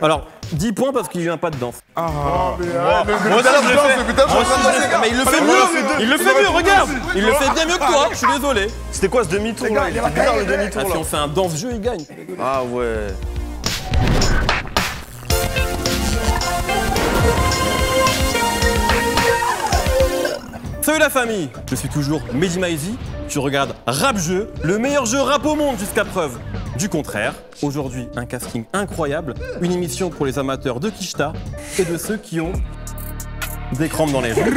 Alors, 10 points parce qu'il vient pas de danse. Ah, mais il le fait mieux. Il le fait mieux, regarde. Il le fait bien mieux que toi, je suis désolé. C'était quoi ce demi-tour là? Il est bizarre le demi-tour Ah, là. si on fait un danse-jeu, il gagne. Ah ouais. Salut la famille, je suis toujours Mehdi Maizy, tu regardes Rap Jeu, le meilleur jeu rap au monde jusqu'à preuve du contraire. Aujourd'hui, un casting incroyable, une émission pour les amateurs de Kishta et de ceux qui ont des crampes dans les jambes.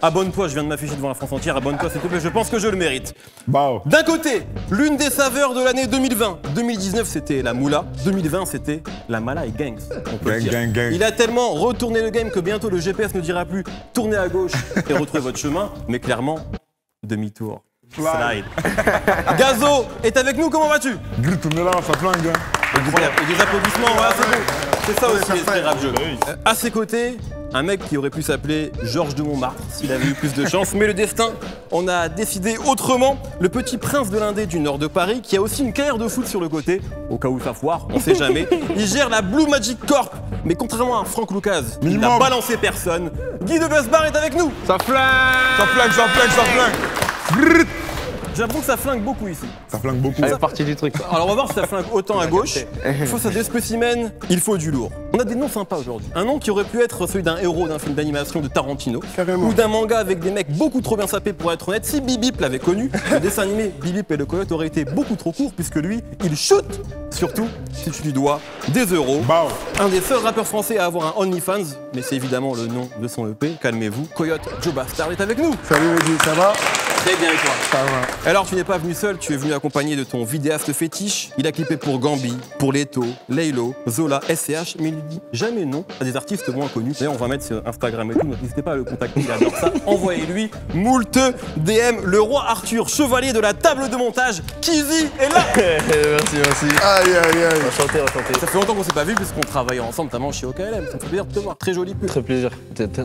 Abonne-toi, je viens de m'afficher devant la France entière, abonne-toi s'il te plaît, je pense que je le mérite. D'un côté, l'une des saveurs de l'année 2020. 2019, c'était la moula, 2020, c'était la mala et gangs. On peut le dire. Il a tellement retourné le game que bientôt le GPS ne dira plus tournez à gauche et retrouvez votre chemin, mais clairement, demi-tour. Slide. Gazo est avec nous, comment vas-tu? Grit, on est là, ça flingue. Incroyable. Et des applaudissements, voilà, c'est bon. C'est ça aussi l'esprit rap jeu. À ses côtés, un mec qui aurait pu s'appeler Georges de Montmartre s'il avait eu plus de chance, mais le destin en a décidé autrement. Le petit prince de l'Indé du nord de Paris qui a aussi une carrière de foot sur le côté, au cas où ça foire, on sait jamais. Il gère la Blue Magic Corp, mais contrairement à Franck Lucas, il n'a balancé personne. Guy de Besbar est avec nous. Ça flingue. Grit. J'avoue que ça flingue beaucoup ici. Ça flingue beaucoup. C'est partie du truc. Alors on va voir si ça flingue autant à gauche. Face à des spécimens, il faut du lourd. On a des noms sympas aujourd'hui. Un nom qui aurait pu être celui d'un héros d'un film d'animation de Tarantino. Carrément. Ou d'un manga avec des mecs beaucoup trop bien sapés pour être honnête. Si Bip l'avait connu, le dessin animé Bip et le Coyote aurait été beaucoup trop court puisque lui, il shoot. Surtout si tu lui dois des euros. Un des seuls rappeurs français à avoir un OnlyFans, mais c'est évidemment le nom de son EP. Calmez-vous, Coyote Joe Bastard est avec nous. Salut Mehdi, ça va? Très bien et toi? Ça va. Alors tu n'es pas venu seul, tu es venu accompagné de ton vidéaste fétiche. Il a clippé pour Gambi, pour Leto, Laylo, Zola, SCH, mais il ne dit jamais non à des artistes moins connus. D'ailleurs on va mettre sur Instagram et tout, donc n'hésitez pas à le contacter, il adore ça. Envoyez-lui moult DM, le roi Arthur, chevalier de la table de montage, Kizzy est là. Merci. Aïe. Enchanté. Ça fait longtemps qu'on s'est pas vu puisqu'on travaille ensemble, notamment chez OKLM. Ça me fait plaisir de te voir, très joli pull. Très plaisir.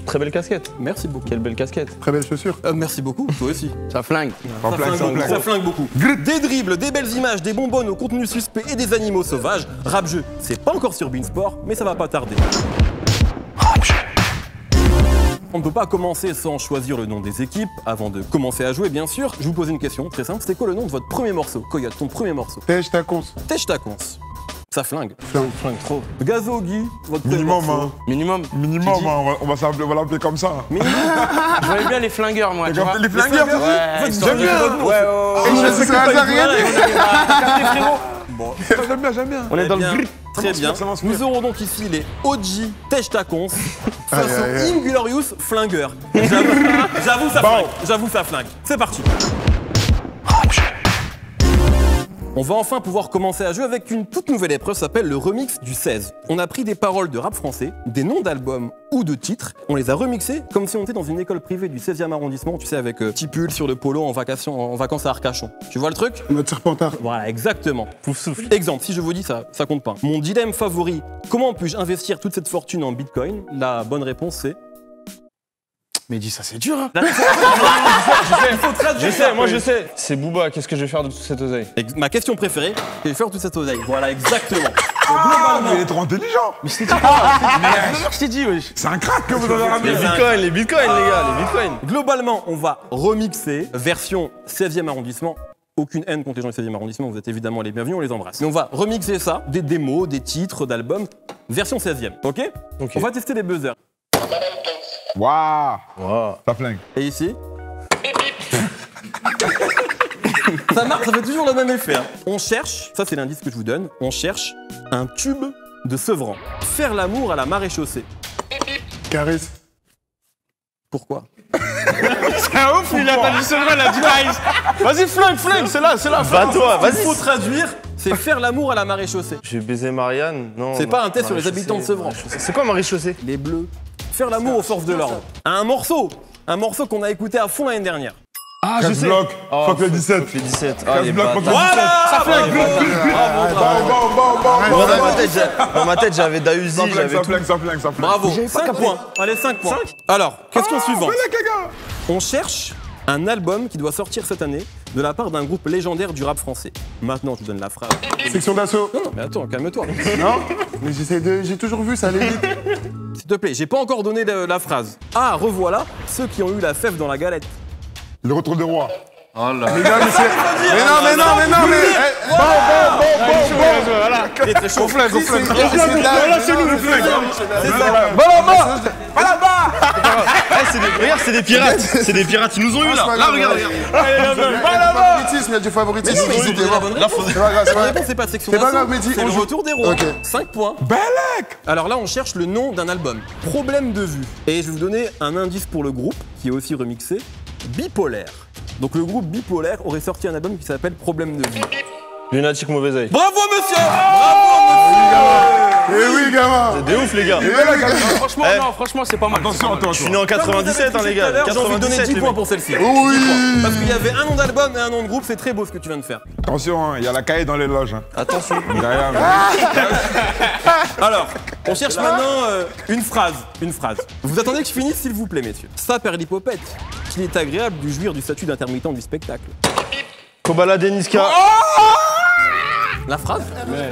Très belle casquette. Merci beaucoup. Quelle belle casquette. Très belle chaussure. Merci beaucoup, toi aussi. Ça flingue. Ça flingue beaucoup. Des dribbles, des belles images, des bonbonnes au contenu suspect et des animaux sauvages. Rap jeu, c'est pas encore sur Beansport, mais ça va pas tarder. On ne peut pas commencer sans choisir le nom des équipes. Avant de commencer à jouer, bien sûr, je vous pose une question très simple. C'était quoi le nom de votre premier morceau? Coyote, ton premier morceau? Tèche ta cons. Tèche ta cons. Ça flingue. Flingue trop. Gazo, Guy, votre premier Minimum, morceau. hein. Minimum. Minimum, hein. On va l'appeler comme ça. Je voyais bien les flingueurs, moi. Tu vois. Les flingueurs, tu dis? Ouais, J'aime bien. Je sais que ça n'a rien dit. Bon, J'aime bien. On est dans le bien, gris. très bien. ça m'inspire. Nous aurons donc ici les OG Tèche ta cons face Aïe. aux Inglorious Flingueurs. J'avoue, ça flingue. J'avoue, ça flingue. C'est parti. On va enfin pouvoir commencer à jouer avec une toute nouvelle épreuve, ça s'appelle le remix du 16. On a pris des paroles de rap français, des noms d'albums ou de titres, on les a remixés comme si on était dans une école privée du 16e arrondissement, tu sais, avec petit pull sur le polo en vacances à Arcachon. Tu vois le truc? Notre Serpentard. Voilà, exactement. Pouf souffle. Exemple, si je vous dis ça compte pas. Mon dilemme favori, comment puis-je investir toute cette fortune en Bitcoin? La bonne réponse c'est... Mais dis ça, c'est dur, hein. Il faut traduire. Je sais. C'est Booba, qu'est-ce que je vais faire de toute cette oseille? Ma question préférée, c'est de faire toute cette oseille. Voilà, exactement. Mais il est trop intelligent. Mais je t'ai dit quoi? Je t'ai dit, wesh. C'est un crack que vous avez ramené. Les bitcoins, les gars, les bitcoins. Globalement, on va remixer version 16e arrondissement. Aucune haine contre les gens du 16e arrondissement, vous êtes évidemment les bienvenus, on les embrasse. Mais on va remixer ça, des démos, des titres, d'albums, version 16e, ok? On va tester les buzzers. Waouh. Ça flingue. Et ici ça marche, ça fait toujours le même effet. Hein. On cherche, ça c'est l'indice que je vous donne, on cherche un tube de Sevran. Faire l'amour à la maréchaussée. Caresse. Pourquoi? C'est un ouf, il a pas dit Sevran, il a dit Maïs. Vas-y, flingue, c'est là. Va-toi, Il vas-y. faut traduire, c'est faire l'amour à la maréchaussée. J'ai baisé Marianne. Non. C'est pas un test sur les habitants de Sevran. C'est quoi Marie-Chaussée? Les bleus. Faire l'amour aux forces de l'ordre. Un morceau qu'on a écouté à fond l'année dernière. Ah, je sais. Bloc. Fuck le 17. Fuck le 17. Casse bloc contre le 17. Ça flingue. Bon. Dans ma tête, j'avais Dausi, Ça j'avais tout. flingue. Bravo. 5 points. Allez, 5 points. Alors, question suivante. Les gars. On cherche un album qui doit sortir cette année de la part d'un groupe légendaire du rap français. Maintenant, je vous donne la phrase. Section d'assaut. Non, mais attends, calme-toi. Non? Mais j'ai toujours vu ça aller vite. S'il te plaît, j'ai pas encore donné la phrase. Ah, revoilà ceux qui ont eu la fève dans la galette. Le retour des rois. Oh là. Les gars, mais c'est. Mais non, mais non, mais non, mais. Voilà. Il est très chaud. On flingue, on flingue. Voilà, c'est nous le flingue. C'est ça. Regarde, c'est des pirates. C'est des pirates, ils nous ont eu là. Là, regarde. Il y a du favoritisme. Mais non, mais C'était ils ont bon. donné la bonne C'est réponse. pas grave, c'est La pas grave. réponse, c'est pas section C'est pas d'assaut, grave, Mehdi, c'est on le joue. retour des rois. Ok. 5 points. Belek. Alors là, on cherche le nom d'un album. Problème de vue. Et je vais vous donner un indice pour le groupe, qui est aussi remixé. Bipolaire. Donc le groupe Bipolaire aurait sorti un album qui s'appelle Problème de vue. Lunatique mauvais oeil. Bravo monsieur. Bravo Eh oui, gamin. C'est des ouf, les gars. Eh là, gamin. Franchement, non, franchement, c'est pas mal. Attention, Je suis né en 97, hein, les gars. J'ai envie de donner 10 les points mecs. pour celle-ci. Oui. 10 points. Parce qu'il y avait un nom d'album et un nom de groupe, c'est très beau ce que tu viens de faire. Attention, il y a la caille dans les loges. Attention. Derrière. Alors, on cherche maintenant une phrase. Une phrase. Vous attendez que je finisse, s'il vous plaît, messieurs. Ça, Perlipopette, qu'il est agréable de jouir du statut d'intermittent du spectacle. Kobala Deniska. La phrase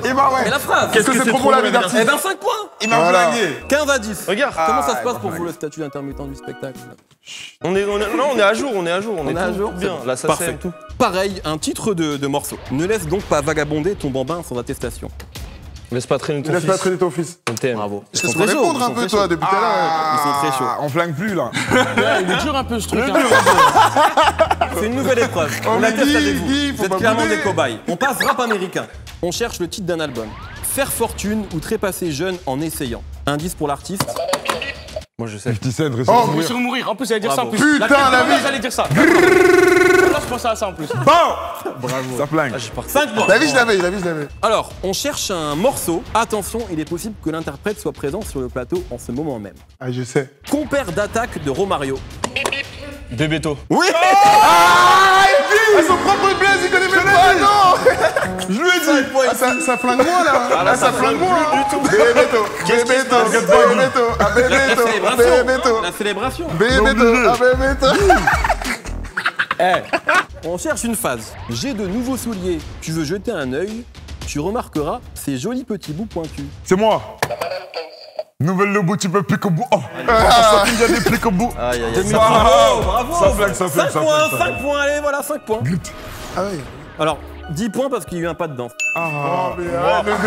Et bah Mais ouais. la phrase Qu'est-ce que c'est trop pour la vie Eh d'artiste? ben 5 points. Il m'a flingué. 15 à 10. Regarde. Comment ça se passe pour vous le statut d'intermittent du spectacle? On est à jour, on est à jour. On est à tout jour. bien. Là, ça Parfait. sème tout. Pareil, un titre de morceau. Ne laisse donc pas vagabonder ton bambin sans attestation. Laisse pas traîner ton Laisse pas fils. traîner ton fils. On t'aime. Bravo. Ils Laisse sont moi très chauds, répondre ils un sont peu, très toi, chauds. depuis tout à l'heure. Ils sont très chauds. On flingue plus, là. Il est dur un peu ce truc. C'est une nouvelle épreuve. On mais la teste dis, avec vous. dis, faut Vous êtes pas clairement bouder. des cobayes. On passe rap américain. On cherche le titre d'un album. Faire fortune ou trépasser jeune en essayant. Indice pour l'artiste. Moi, je sais. 50 Cent, Oh, récemment. mais sur mourir. En plus, j'allais dire ça en Bravo. plus. Putain, la vie. J'allais dire ça. Là, je pensais à ça en plus. Ça flingue. Ah, j'ai parti. 5 points. La vie, je l'avais, la vie, je l'avais. Alors, on cherche un morceau. Attention, il est possible que l'interprète soit présent sur le plateau en ce moment même. Ah, je sais. Compère d'attaque de Romario. Bébéto. Oui. Ah, son propre blaze, il connaît même pas, non. Je lui ai dit. Ah, ça flingue moi, là. Ah, ça flingue moi. Bébéto, Bébéto, Bébéto, ah, Bébéto, Bébéto, La célébration. Bébéto, ah, Bébéto. On cherche une phase. J'ai de nouveaux souliers. Tu veux jeter un œil. Tu remarqueras ces jolis petits bouts pointus. C'est moi. Nouvelle le bout, tu peux plus qu'au bout. Oh, ça il y a des plus qu'au bout. Aïe, aïe, aïe. Bravo, bravo. Ça flingue, ça flingue, 5 ça points, flingue, ça 5 points, allez, voilà, 5 points. Ah oui. Alors, 10 points parce qu'il y a eu un pas de danse. Ah, mais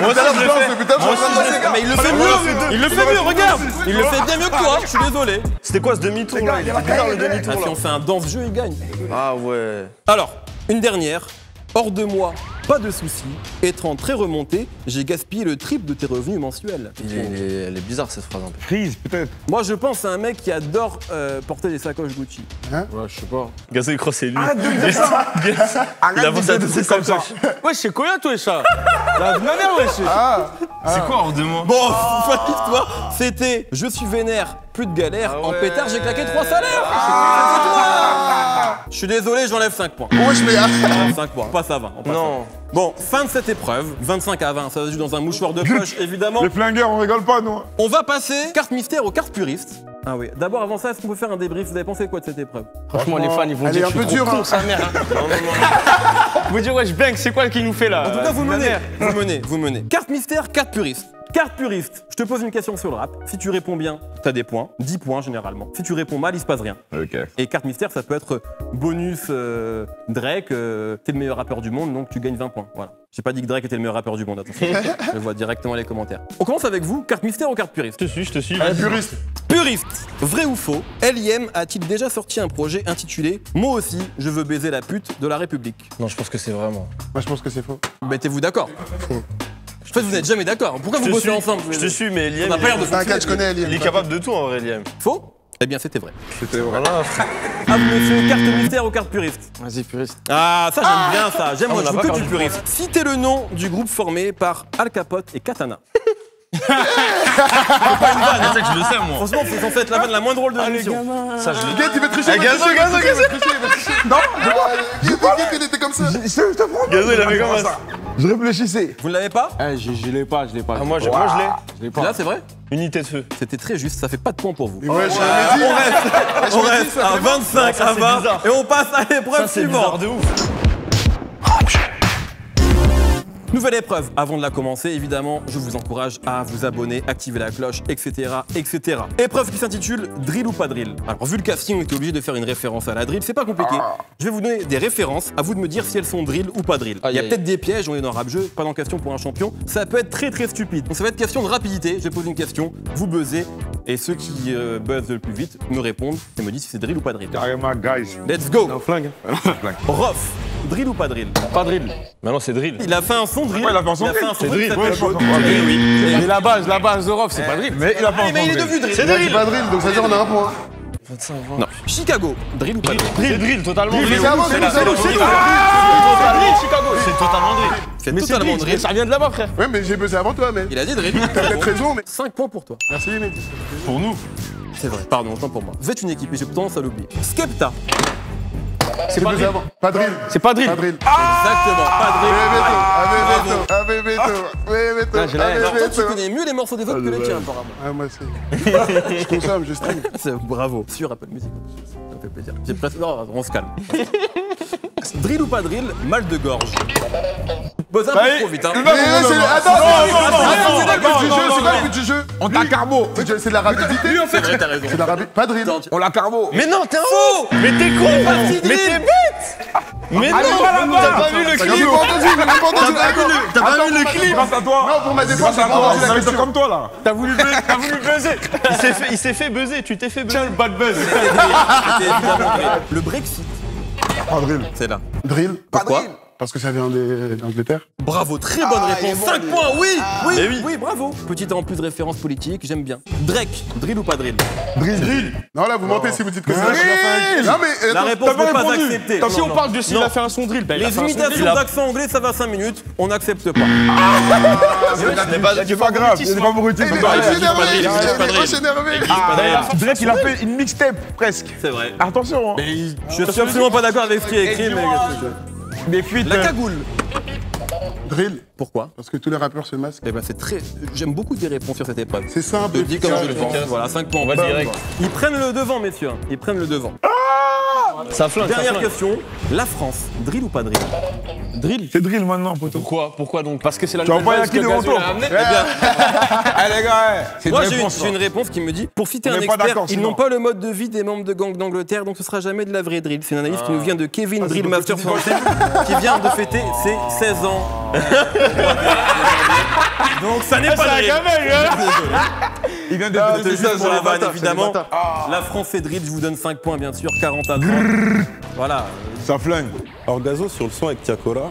Moi aussi, je l'ai fait. putain, Moi aussi, je l'ai fait. Mais il le fait mieux. Il le fait mieux, regarde. Il le fait bien mieux que toi, je suis désolé. C'était quoi ce demi-tour là? Il était bizarre le demi-tour Ah, si là. on fait un danse-jeu, il gagne. Ah ouais. Alors, une dernière. Hors de moi, pas de soucis. Étant très remonté, j'ai gaspillé le triple de tes revenus mensuels. Elle est bizarre cette phrase un peu. Freeze, peut-être. Moi, je pense à un mec qui adore porter des sacoches Gucci. Ouais, je sais pas. Gazo il croit c'est lui. Arrête de me dire ça. Il a pensé à toutes ses comme ça. sacoches. Ouais, c'est quoi, toi, ça? La manière, ouais, c'est. C'est quoi hors de moi? Bon, fin d'histoire, c'était je suis vénère, plus de galère, en pétard j'ai claqué 3 salaires. Je suis désolé, j'enlève 5 points. Wesh, mais. 5 points, on passe à 20. on passe à 20. Non. Bon, fin de cette épreuve, 25 à 20, ça se joue dans un mouchoir de poche, évidemment. Les flingueurs, on rigole pas, nous. On va passer carte mystère aux cartes puristes. Ah oui, d'abord avant ça, est-ce qu'on peut faire un débrief? Vous avez pensé quoi de cette épreuve? Franchement, les fans, ils vont elle dire est un que je peu suis trop dure, con, hein. sa mère. Hein. Ils vont dire, wesh, Blank, c'est quoi qu'il nous fait là? En tout cas, vous menez. Carte mystère, carte puriste. Carte puriste, je te pose une question sur le rap. Si tu réponds bien, t'as des points, 10 points généralement. Si tu réponds mal, il se passe rien. Ok. Et carte mystère, ça peut être bonus Drake, t'es le meilleur rappeur du monde, donc tu gagnes 20 points. Voilà. J'ai pas dit que Drake était le meilleur rappeur du monde, attention. Je le vois directement dans les commentaires. On commence avec vous, carte mystère ou carte puriste? Je te suis. Allez, puriste. Puriste, vrai ou faux, L.I.M a-t-il déjà sorti un projet intitulé « Moi aussi, je veux baiser la pute de la République Non, je pense que c'est vraiment. Moi, je pense que c'est faux. » Mettez-vous d'accord. En fait, vous n'êtes jamais d'accord. Pourquoi vous Je te bossez suis. ensemble? Je te suis, mais Liam. On n'a pas l'air de T'inquiète, je connais Il est Eliam. capable de tout en vrai, Liam. Faux? Eh bien, c'était vrai. C'était vrai. Voilà. Ah, monsieur, carte mystère ou carte puriste? Vas-y, puriste. Ah, ça, j'aime bien ça. J'aime, moi, on je a veux pas que perdu du de puriste. Citez le nom du groupe formé par Al Capote et Katana. C'est ça que je le sais, moi. Franchement, c'est censé être la vanne la moins drôle de l'émission. Ça, je le Guette, il veut tricher. Ah, Gazo, Gazo, Gazo. Non, Guette, il était comme ça. Je te prends. Gazo, il avait comme ça. Je réfléchissais. Vous ne l'avez pas? Eh, je l'ai pas, je l'ai pas. Ah, moi, je l'ai. Je l'ai C'est là, pas. c'est vrai? Unité de feu. C'était très juste, ça fait pas de points pour vous. Ouais, je l'avais dit. On reste à 25 ça, à c'est 20 bizarre. et on passe à l'épreuve Ça, c'est bizarre suivante. de ouf. Nouvelle épreuve. Avant de la commencer, évidemment, je vous encourage à vous abonner, activer la cloche, etc., etc. Épreuve qui s'intitule Drill ou pas drill. Alors, vu le casting, on était obligé de faire une référence à la drill. C'est pas compliqué. Je vais vous donner des références. À vous de me dire si elles sont drill ou pas drill. Il y a peut-être des pièges. On est dans rap jeu. Pas dans question pour un champion. Ça peut être très stupide. Donc, ça va être question de rapidité. Je vais poser une question. Vous buzzez. Et ceux qui buzzent le plus vite me répondent et me disent si c'est drill ou pas drill. Carrément, guys. Let's go. Un flingue. Rof. Drill ou pas drill? Pas drill. Maintenant, c'est drill. Il a fait un son drill. Ouais, il a fait un son drill. C'est drill. Ouais, je pense. Mais la base de Rof, c'est pas drill. Mais il a pas un Mais son il est drill. devenu drill. Il a dit pas drill, donc ça veut dire on a un point. Non. Chicago. Drill ou pas drill? Drill, totalement. C'est avant, c'est nous. C'est Chicago. C'est totalement drill. C'est totalement drill. Ça vient de là-bas, frère. Ouais, mais j'ai bossé avant toi, mec. Il a dit drill. T'as peut-être raison, mais. 5 points pour toi. Merci, mec. Pour nous. C'est vrai. Pardon, autant pour moi. Vous êtes une équipe et j'ai tendance à l'oublier. Skepta. C'est pas drill. Pas drill. C'est pas drill. Pas drill. Exactement. Pas drill. Tu connais mieux les morceaux des autres que les tiens, apparemment. Ah, moi, c'est. Je consomme, je stream. Bravo. Sur Apple Music. Ça me fait plaisir. J'ai presque. Non, on se calme. Drill ou pas drill, mal de gorge. Buzz un peu trop vite, hein. Attends, c'est quoi le but du jeu? On t'a carbo. C'est de la rapidité. C'est vrai, t'as raison. C'est de la rapidité. Pas drill. On l'a carbo. Mais non, t'es un faux. Mais t'es con. Mais t'es bête. Mais non, t'as pas vu le clip. T'as pas vu le clip? Grâce à toi. Non, pour ma défense, j'ai pas entendu la question. Comme toi, là. T'as voulu buzzer. Il s'est fait buzzer, tu t'es fait buzzer. Tiens, le bad buzz. C'était évidemment drill. Le Brexit. Pas drill. C'est là. Drill. Pourquoi? Parce que ça vient d'Angleterre. Bravo, très bonne réponse. 5 points, oui, bravo. Petite en plus de référence politique, j'aime bien. Drake, drill ou pas drill? Drill. Non, là, vous mentez si vous dites que c'est drill. Non, mais la réponse n'est pas acceptée. Si on parle de s'il a fait un son drill, les imitations d'accent anglais, ça va 5 minutes, on n'accepte pas. C'est pas grave, c'est pas pour utiliser. Drake, il a fait une mixtape, presque. C'est vrai. Attention. Je suis absolument pas d'accord avec ce qui est écrit, mais... Des fuites. La cagoule. Drill. Pourquoi? Parce que tous les rappeurs se masquent. Eh ben c'est très... J'aime beaucoup tes réponses sur cette épreuve. C'est simple. Je te dis comme je le pense. Voilà, 5 points. On va direct. Ils prennent le devant, messieurs. Ils prennent le devant. Ça flingue. Dernière question. La France, drill ou pas drill? Drill. C'est drill maintenant, poteau. Pourquoi donc? Parce que c'est la Tu vas pas y acquis de retour. Eh bien, Allez, gars, c'est moi j'ai une réponse qui me dit, pour citer un expert, ils n'ont pas pas le mode de vie des membres de gang d'Angleterre, donc ce sera jamais de la vraie drill. C'est une analyse qui nous vient de Kevin Drillmaster français, qui vient de fêter ses 16 ans. Donc ça n'est pas drill. Il vient de C'était juste pour la vanne, évidemment. La France est drill, je vous donne 5 points, bien sûr, 40 à 30. Voilà. Ça flingue. Alors Gazo, sur le son avec Tiakola,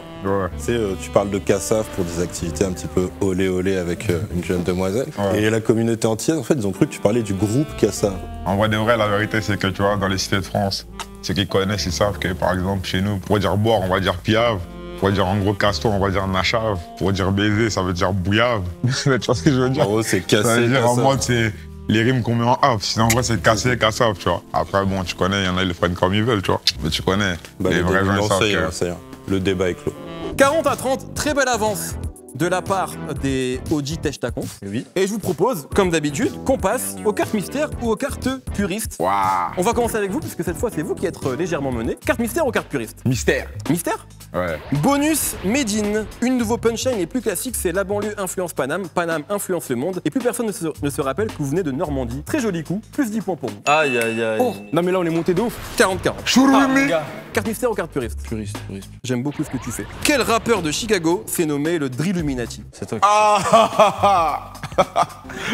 tu parles de Kassav pour des activités un petit peu olé olé avec une jeune demoiselle. Et la communauté entière, en fait, ils ont cru que tu parlais du groupe Kassav. En vrai de vrai, la vérité, c'est que tu vois, dans les cités de France, ceux qui connaissent, ils savent que, par exemple, chez nous, pour dire boire, on va dire piave. Pour dire en gros castor, on va dire nachave. Pour dire baiser, ça veut dire bouillave. Tu vois ce que je veux dire? En gros, c'est cassé. Ça veut dire en Kassav. mode, c'est les rimes qu'on met en haf. Sinon, en vrai, c'est cassé, cassave, tu vois. Après, bon, tu connais, il y en a, ils le prennent comme ils veulent, tu vois. Mais tu connais. Bah, les vrais gens, ils savent que... ça y est. Le débat est clos. 40 à 30, très belle avance de la part des OG Tech Tacons. Oui. Et je vous propose, comme d'habitude, qu'on passe aux cartes mystères ou aux cartes puristes. On va commencer avec vous, puisque cette fois, c'est vous qui êtes légèrement mené. Carte mystère ou carte puriste? Mystère. Mystère? Ouais. Bonus Medine. Une de vos punchlines les plus classiques, c'est la banlieue influence Paname, Paname influence le monde. Et plus personne ne se rappelle que vous venez de Normandie. Très joli coup, plus 10 points pour vous. Aïe. Oh. Non mais là on est monté de ouf. 40-40. Chourumi. Carte mystère ou carte puriste? Puriste. J'aime beaucoup ce que tu fais. Quel rappeur de Chicago s'est nommé le Drilluminati? C'est toi.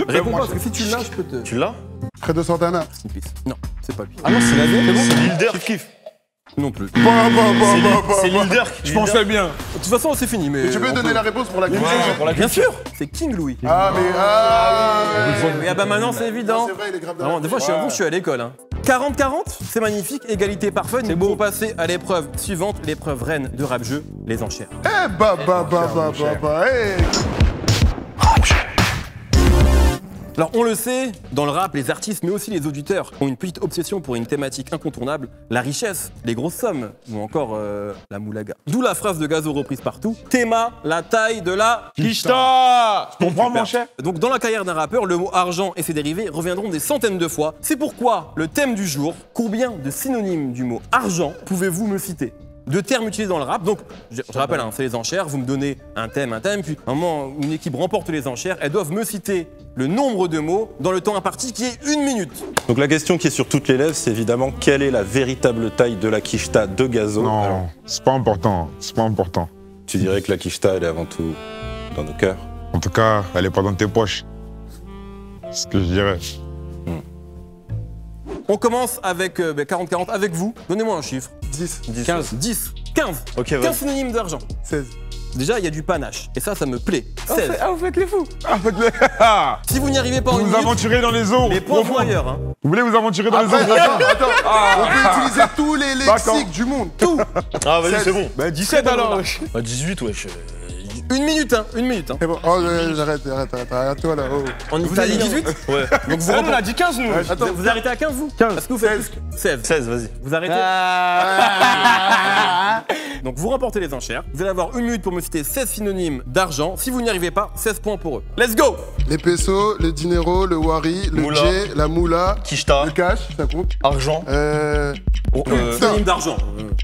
Réponds pas, parce que si tu l'as, je peux te... Tu l'as? Près de Santana. Rest in peace. Non, c'est pas lui. Ah non, c'est la vieille. C'est Lil Durk. Kiff. Non plus. C'est Lil Durk. Je pensais bien. De toute façon, c'est fini, mais... Tu peux donner la réponse pour la question? Bien sûr, c'est King Louis. Ah, mais... Mais ah bah maintenant, c'est évident. C'est vrai, il est grave Vraiment, des fois, je suis à l'école. Hein. 40-40, c'est magnifique, égalité par fun. C'est beau. Pour passer à l'épreuve suivante, l'épreuve reine de rap jeu, les enchères. Eh, hey. Alors on le sait, dans le rap, les artistes mais aussi les auditeurs ont une petite obsession pour une thématique incontournable, la richesse, les grosses sommes ou encore la moulaga. D'où la phrase de Gazo reprise partout, Théma, la taille de la Kishta. Je comprends, mon cher. Donc dans la carrière d'un rappeur, le mot argent et ses dérivés reviendront des centaines de fois. C'est pourquoi le thème du jour, combien de synonymes du mot argent pouvez-vous me citer? de termes utilisés dans le rap. Donc, je rappelle, hein, c'est les enchères, vous me donnez un thème, puis à un moment où une équipe remporte les enchères, elles doivent me citer le nombre de mots dans le temps imparti qui est 1 minute. Donc la question qui est sur toutes les lèvres, c'est évidemment quelle est la véritable taille de la quicheta de Gazo. Non, Alors, c'est pas important, c'est pas important. tu dirais que la quicheta, elle est avant tout dans nos cœurs. En tout cas, elle est pas dans tes poches. C'est ce que je dirais. On commence avec 40-40 avec vous. Donnez-moi un chiffre. 10. 15. 10. 15. Ok, 15 vas-y. synonymes d'argent. 16. Déjà, il y a du panache. Et ça me plaît. 16. Ah, vous faites les fous. Si vous n'y arrivez pas en Vous une vous minute, aventurez dans les eaux. les points vont ailleurs. Hein. Vous voulez vous aventurer dans les Après, eaux attends. On peut utiliser tous les lexiques du monde. Tout. Ah, vas-y, c'est bon. Bah, 17 alors. Bah, 18, wesh. 1 minute, hein. 1 minute. Hein. C'est bon. Oh, arrête, toi là. Oh. En Italie, 18. Ouais. Donc vous, on a dit 15, nous. Attends. vous arrêtez à 15, vous 15. Est-ce que vous faites 16. 16, vas-y. Vous arrêtez Donc vous remportez les enchères. Vous allez avoir 1 minute pour me citer 16 synonymes d'argent. Si vous n'y arrivez pas, 16 points pour eux. Let's go. Les pesos, le dinero, le wari, le Moula. djé, la moula, Quicheta, le cash, ça compte. argent. Synonymes d'argent.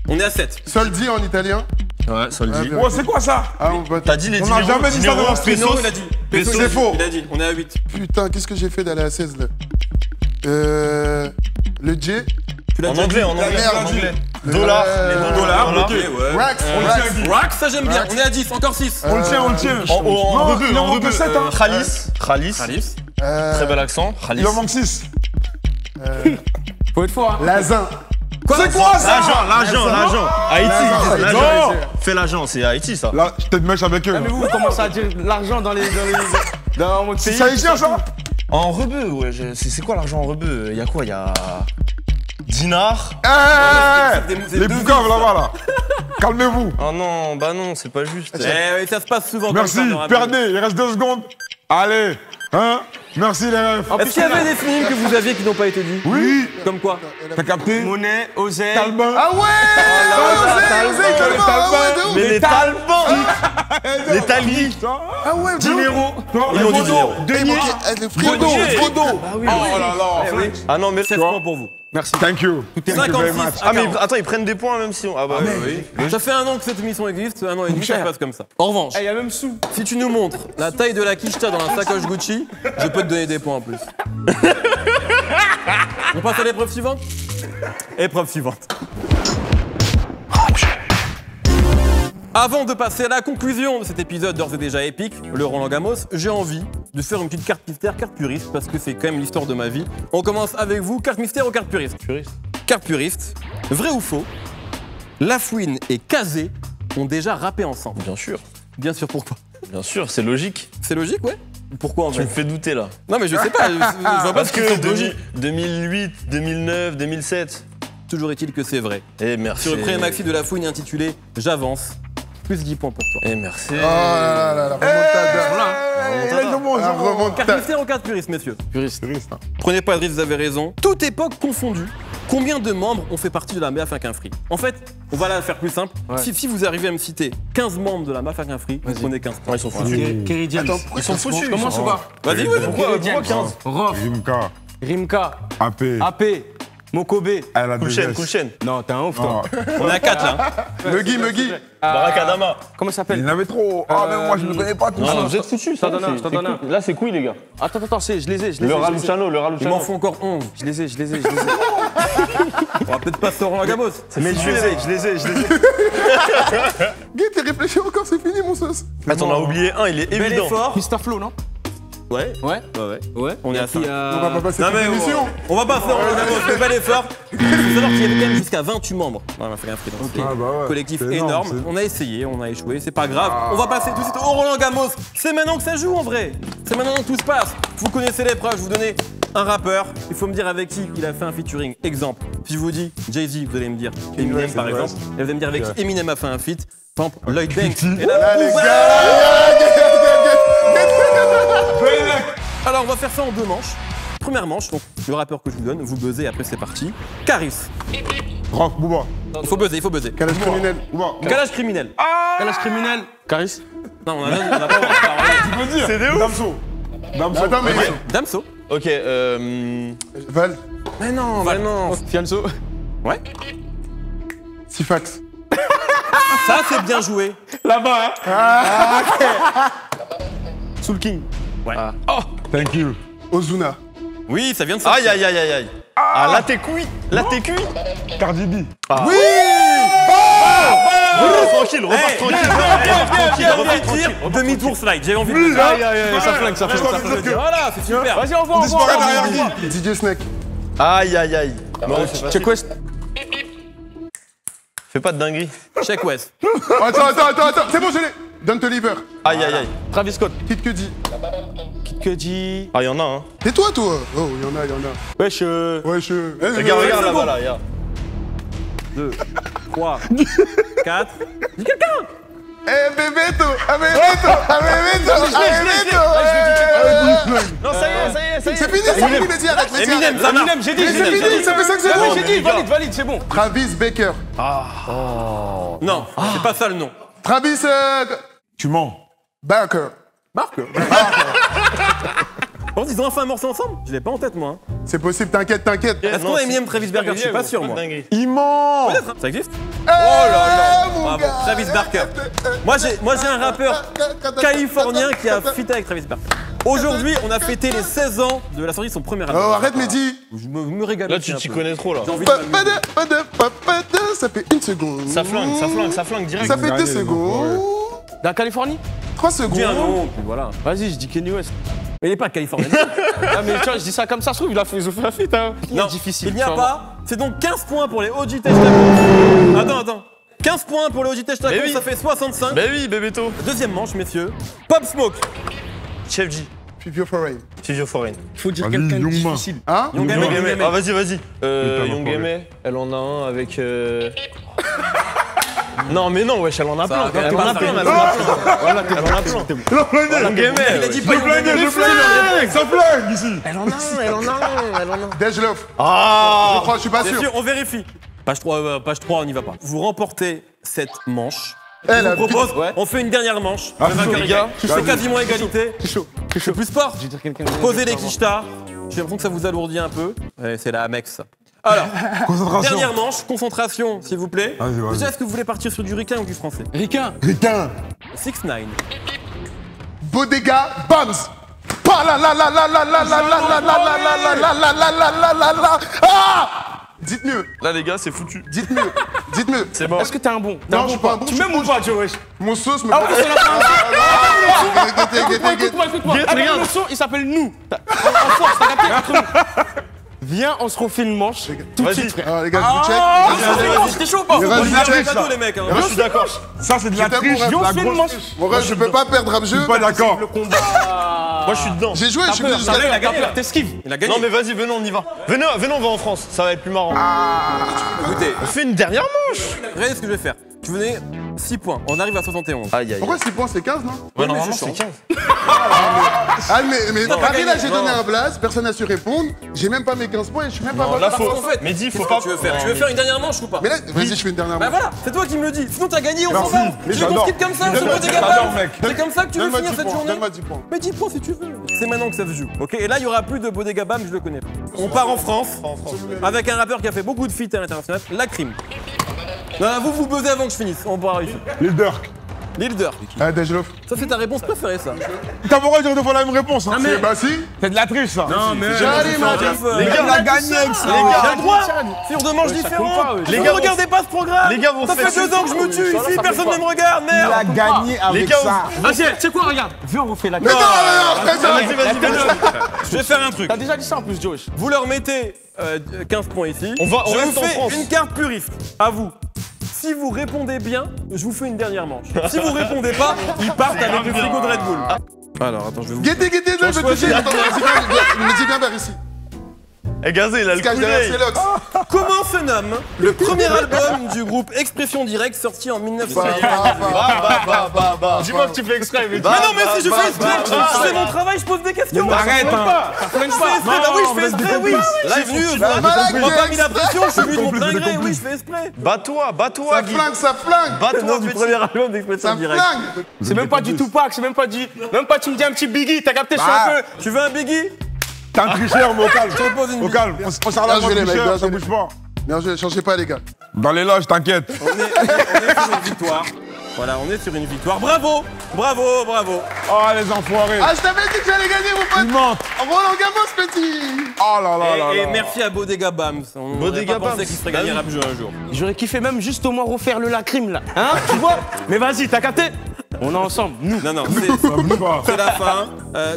On est à 7. Soldi en italien. Ouais, ça le dit. Ouais, Oh, c'est quoi ça? Ah, on va. T'as dit les On n'a jamais dit ça devant ce Peso, pesos. il a dit. Pesos, c'est faux. Il a dit. On est à 8. Putain, qu'est-ce que j'ai fait d'aller à 16 là Le djé. Tu l'as En déjà anglais, dit. en anglais, merde. en anglais. Le- Dollars, euh, Dollars, ok. Ouais. Rax. Rax, ça j'aime bien. On est à 10. Encore 6. On le tient, on le tient. En Non, rebeu, il en en manque rebeu. 7, hein. Khalis. Khalis. Alice. Très bel accent. Khalis. Il en manque 6. Faut être fort. Hein. Lazin. C'est quoi ça? L'argent. Haïti. Non. Fais l'agent, c'est Haïti, ça. Là, je te mèche avec eux. Mais vous commencez à dire l'argent dans mon C'est pays. haïtien ça? En rebeu, ouais. C'est quoi l'argent en rebeu? Il y a quoi? Il y a. Dinar. Les boucaves là-bas là. Calmez-vous. Oh non, bah non, c'est pas juste. Eh oui, ça se passe souvent Merci, comme ça. dans la perdez, il reste 2 secondes. Allez, hein? Merci les refs. Est-ce qu'il y avait des synonymes que vous aviez qui n'ont pas été dits? Oui, Comme quoi? t'as capté? Monnaie, oseille. Talbin. Ah ouais. Osez, Calvin. Ah ouais, de ouf. Mais les talbans. Les talis. Ah ouais, de ouf. Dinero. Ils ont dit dinero. Denier. Le frigo. Oh là là. Ah non, mais 7 points pour vous. Merci. Thank you. Thank you very 56 much. à Ah, mais 40. attends, ils prennent des points même si on. Ah bah oui. Ça fait 1 an que cette émission existe, 1 an et demi, ça se passe comme ça. En revanche, Il y a même sous. si tu nous montres la taille de la quicheta dans la sacoche Gucci, je peux te donner des points en plus. On passe à l'épreuve suivante? Épreuve suivante. Avant de passer à la conclusion de cet épisode d'ores et déjà épique, le Roland Gamos, j'ai envie de faire une petite carte mystère, carte puriste, parce que c'est quand même l'histoire de ma vie. On commence avec vous, carte mystère ou carte puriste? Carte puriste. Vrai ou faux? Lafouine et Kazé ont déjà rappé ensemble. Bien sûr. Bien sûr, pourquoi? Bien sûr, c'est logique. C'est logique, ouais? Pourquoi en Tu fait? me fais douter là. Non mais je sais pas, je vois pas Parce ce que que c'est logique. 2008, 2009, 2007. Toujours est-il que c'est vrai. Eh merci. Sur le premier maxi de Lafouine intitulé J'avance, plus 10 points pour toi. Eh merci. Oh là là, la remontada. La Carte remontada. mystère ou carte puriste, messieurs? Puriste. Prenez pas de risque, vous avez raison. Toute époque confondue, combien de membres ont fait partie de la Mafia qu'un Free? En fait, on va la faire plus simple. Si vous arrivez à me citer 15 membres de la Mafia qu'un Free, vous prenez 15 points. Ils sont foutus. Kerry James. Ils sont foutus. Commence ou pas? Vas-y, vas-y. Pourquoi 15? Rof, Rimka, Rimka, AP, AP, Mokobe. elle a Kulchen, 2 Kulchen. Non, t'es un ouf, toi. On est à 4 là. Megui. Barakadama. Comment ça Il s'appelle? y en avait trop. Ah, mais moi je ne connais pas tout Non, ça. non, vous êtes foutus. Je t'en donne un, je t'en donne un. Là, c'est couille, les gars. Attends, je les ai. Le Raluciano, le Il m'en Raluciano. faut encore 11. Je les ai. On va peut-être passer au Roland Gamos. Mais je les ai. Guy, t'es réfléchi encore, c'est fini mon sauce. Attends, on a oublié un, il est Bel évident. effort. Mr. Flo, non? Ouais. Ouais. Ouais. On est à 5. On va pas passer Non cette mais émission. on va pas faire Roland Gamos, mais bel effort. Il faut savoir qu'il y avait quand même jusqu'à 28 membres dans la Mafia qu'un Free. Donc c'était Ah bah ouais, collectif c'est énorme. énorme, On a essayé, on a échoué, c'est pas grave. On va passer tout de suite au Roland Gamos. C'est maintenant que ça joue en vrai. C'est maintenant que tout se passe. Vous connaissez l'épreuve, je vous donnais un rappeur. Il faut me dire avec qui il a fait un featuring. Exemple, si je vous dis Jay-Z, vous allez me dire Eminem par exemple. Et vous allez me dire avec qui Eminem a fait un feat. Par exemple, Lloyd Banks. Et là, Là, les ouais. gars. Alors on va faire ça en 2 manches. Première manche, donc le rappeur que je vous donne, vous buzzez, après c'est parti. Caris. Rock, Bouba. Il faut buzzer. Calage criminel. Bouba. Calage criminel. Calage criminel. Caris. Non, on a pas le C'est des ouf. Damso. Attends, mais. Damso. Ok, Val. Mais non. Fianso. Ouais. Sifax. Ça, c'est bien joué. Là-bas, hein. Soul King. Ouais. Thank you. Ozuna. Oui, ça vient de sortir. Aïe, aïe, aïe, aïe, aïe. Ah, là, t'es cuit. Là, t'es cuit. Cardi B. Oui. Repars tranquille, repars Hey, tranquille. J'ai envie de dire demi-tour slide. J'ai envie de dire. Aïe, aïe, aïe, ça flingue, ça flingue, ça flingue. Voilà, c'est super. Vas-y, on voit, on voit. Disparaît derrière qui? DJ Snake. Aïe, aïe, aïe. Check West. Fais pas de dinguerie. Check West. Attends. C'est bon, je l'ai. Don't Liver. Aïe, aïe, aïe. Travis Scott. Kid Cudi. Kid Cudi. Ah, y'en a, hein. Tais-toi, toi. Oh, il y en a. Wesh. Ouais, je. Regarde là-bas, là, regarde. 2, 3, 4. Dis quelqu'un. Eh, Bebeto. Non, ça y est. C'est fini, Mehdi, arrête, Mehdi, arrête. Eminem, ça marche. Eminem, j'ai dit. Mais c'est fini, ça fait 5 Ah oui, secondes. j'ai dit, valide, c'est bon. Travis Baker. Non, c'est pas ça le nom. Travis Tu mens. Baker. Bon, ils ont enfin un morceau ensemble. Je l'ai pas en tête, moi. C'est possible, t'inquiète. Est-ce qu'on a Eminem Travis Barker? Je suis pas sûr, moi. Il ment. Peut-être, hein. Ça existe? Oh là là, Bravo, Travis Barker. Moi, j'ai un rappeur californien qui a fité avec Travis Barker. Aujourd'hui, on a fêté les 16 ans de la sortie de son premier album. Oh, arrête, Mehdi. Je me régale. Là, aussi tu un t'y peu. connais trop, là. J'ai envie de Ça fait 1 seconde. Ça flingue direct. Ça fait 2 secondes. Dans Californie 3 dire un secondes. nom, puis voilà. Vas-y, je dis Kanye West. Mais il est pas californien. Ah, mais tu vois, je dis ça comme ça, je trouve, ils ont fait la fête, hein. Non, difficile. il n'y a tu vas voir. pas. C'est donc 15 points pour les OG Tech. Attends. 15 points pour les OG Tech, Mais oui. ça fait 65. Bah oui, Bébéto. Deuxième manche, messieurs. Pop Smoke. Chef G. Fivio Foreign. Fivio Foreign. Faut dire Vas-y, quelqu'un de Youngma. difficile. Hein? Young Young Aimé, Aimé. Young Ah, Aimé. vas-y. Young Aimé, elle en a un avec. Non, mais non, wesh, elle en a plein. va, Elle en a ça plein, va. elle en a plein. Voilà, elle en a plein. Young Aimé. Il a dit pas Young Aimé. Ça flingue ici. Elle en a un. Dej Love. Ah. Je crois, je suis pas Bien sûr. sûr, on vérifie. Page 3, on n'y va pas. Vous remportez cette manche. Eh, Je la vous propose, Ouais. on fait une dernière manche. Ah, Le vainqueur chaud, est gars. C'est quasiment égalité. chaud. C'est plus sport. Je vais dire quelqu'un de Posez les quichetards. J'ai l'impression que ça vous alourdit un peu. C'est la Amex. ça. Alors, Concentration. dernière manche, concentration, s'il vous plaît. Vas-y. Déjà, est-ce que vous voulez partir sur du ricain ou du français? Ricain. Ricain. 6ix9ine. Bodega Bams. Pa la la la la la la la la la la la la la la la la. Ah! Dites mieux, Là, les gars, c'est foutu. dites mieux. C'est mort. Est-ce que t'es un bon? Non, je suis pas un bon. Tu m'aimes ou pas, Joe, wesh? Mon sauce me. Ah ouais, c'est la fin. Écoutez. Écoute-moi. Guette, Avec regarde. le son, il s'appelle Nous. En force, t'as capté entre nous. Viens, on se refait une manche. Tout de Vas-y. suite, frère. Alors les gars, je vous check. C'était chaud ou pas? Vas-y, On y va check. cadeau, les mecs. hein. Moi, je suis d'accord. Ça, c'est de la J'étais triche. pour La on fait une grosse manche. triche. Mon ref, je peux pas perdre rap Je jeu. suis pas d'accord. Moi, je suis dedans. J'ai joué, je suis venu jusqu'à Il a là. gagné, là. T'esquives. Il a gagné. Non, mais vas-y, venons, on y va. Venons, on va en France. Ça va être plus marrant. Écoutez, On fait une dernière manche. regardez ce que je vais faire. Tu venais 6 points. On arrive à 71. Aïe, aïe. Pourquoi 6 points, c'est 15, non? Ouais, normalement, je c'est change. 15. Ah, mais t'as Ravi, là, gagné. j'ai donné Non. un blaze, personne n'a su répondre. J'ai même pas mes 15 points et je suis même pas. Non, là, faut. En fait, Mais dis, faut qu'est-ce pas. que tu veux faire? Tu veux faire une dernière manche ou pas? Mais là, vas-y, je fais une dernière Bah manche. voilà, c'est toi qui me le dis. Sinon t'as gagné, on s'en Merci. va. Mais Tu veux qu'on j'adore. quitte comme ça, Mais sur le j'adore, dégât. mec. C'est comme ça que tu veux Donne-moi finir 10 cette points, journée? donne-moi 10 points. Mais 10 points si tu veux. C'est maintenant que ça se joue. Ok, et là il y aura plus de Bodega Bam, je le connais pas. On part en France avec un rappeur qui a fait beaucoup de feats à l'international, La Crime. Non, vous buzzez avant que je finisse. On pourra réussir. Lil Durk. Lil Durk. Ah, Dej Love. Ça c'est ta réponse préférée ça. T'as pas le droit de dire deux fois la même réponse. hein. Bah si. C'est de la triche, ça. Non mais J'arrive, Les gars, On a gagné avec ça. les gars, J'ai le droit sur deux manches différentes. Les Vous gars, ne regardez pas ce programme. les gars, vous Ça faites fait 2 ans que je me tue ici, personne ne me regarde, Il a merde. gagné Les avec gars, ça. Vas-y, tu sais quoi, regarde. Viens, on refait la Mais non, Vas-y, Je vais faire un truc. T'as déjà dit ça en plus, Joe. Vous leur mettez 15 points ici. On je reste vous en fais France. une carte puriste. À vous. Si vous répondez bien, je vous fais une dernière manche. Si vous répondez pas, ils partent avec le frigo de Red Bull. Alors, attends, je vais vous... Guettez, là, je vais toucher. Attends, vas-y, viens vers ici. Eh, Gazé, il a le Cache coup derrière d'œil. ses locks. Comment se nomme le premier album du groupe Expression Directe sorti en 1900? Dis-moi que tu fais exprès, mais Mais non, mais si je fais exprès, je fais mon travail, je pose des questions. Arrête, hein. Je fais exprès, bah oui, je fais exprès, oui. Là, je suis venu, on m'a pas mis la pression, je suis venu de mon plein gré, oui, je fais exprès. Bats-toi, Ça Guy. flingue, ça flingue. Bats-toi, petit. album d'Expression Ça flingue. C'est même pas du Tupac, c'est même pas du. Même pas tu me dis un petit Biggie, t'as capté, je suis un peu. Tu veux un Biggie? T'es un tricheur, mais au calme. Je te pose une Au calme. On serre la Bien main joué, les mecs, tricheur, bien ça joué. bouge pas. Bien joué, changez pas, les gars. Dans les loges, t'inquiète. On est sur une victoire. Voilà, on est sur une victoire. Bravo, bravo, bravo. Oh, les enfoirés. Ah, je t'avais dit que j'allais gagner, mon pote. Ils mentent. Roland Gamos, petit. Oh là là là Et là. merci à Bodega Bams. On Bodega n'aurait pas pensé Bams. qu'il serait gagné rap jeu un jour. J'aurais kiffé même juste au moins refaire le lacryme là. Hein, tu vois? Mais vas-y, t'as capté? On est ensemble, nous. Non, non, Ça bouge pas. c'est la fin.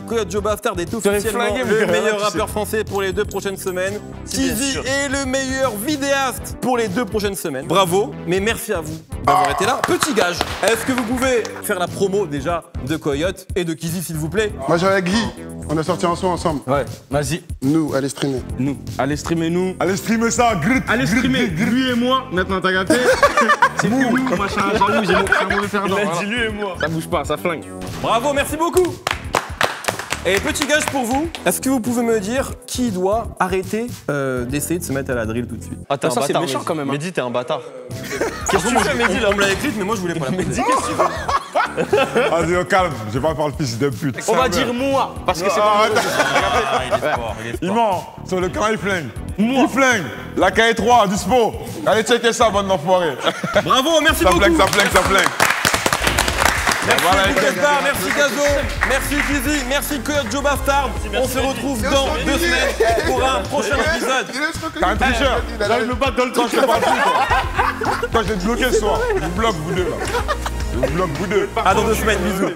Coyote Joe Bastard est officiellement flingué, le mais meilleur tu sais. rappeur français pour les 2 prochaines semaines. bien Tizi sûr. est le meilleur vidéaste pour les 2 prochaines semaines. Bravo, mais merci à vous d'avoir été là. Petit gage, est-ce que vous pouvez faire la promo déjà de Coyote et de Kizi s'il vous plaît? Moi, j'avais Guy. On a sorti un son ensemble. Ouais, vas-y, Nous, allez streamer. nous. Allez streamer nous. Allez streamer ça, grit. Allez streamer lui et moi. Maintenant, t'as capté? C'est nous, machin, jaloux, j'ai mon mauvais perdant. Il a dit lui et moi. Ça bouge pas, ça flingue. Bravo, merci beaucoup. Et petit gage pour vous, est-ce que vous pouvez me dire qui doit arrêter d'essayer de se mettre à la drill tout de suite? Ah, t'es un Ça, c'est bâtard, méchant, Mehdi. quand même, hein. Mehdi, t'es un bâtard. Qu'est-ce que tu fais, Mehdi là? On me l'a écrite, mais moi je voulais pas la poser. Vas-y, au calme. Je vais pas faire le fils de pute. On va dire moi, parce que c'est Ah, pas attends. Il ment. Sur le camp, il flingue. Il flingue. La KE3, dispo. Allez checker ça, bonne enfoiré. Bravo, merci Ça beaucoup. flingue, ça flingue, ça flingue. Merci Bouquet merci Gazo, merci Kizi, merci Coyote Joe Bastard. On se retrouve dans 2 semaines pour un prochain épisode. T'es un tricheur. J'allais me battre dans le Quand je te parle plus, toi. Toi, je vais te bloquer ce soir. Je vous bloque, vous deux, là. Je vous bloque, vous deux. À dans 2 semaines, bisous.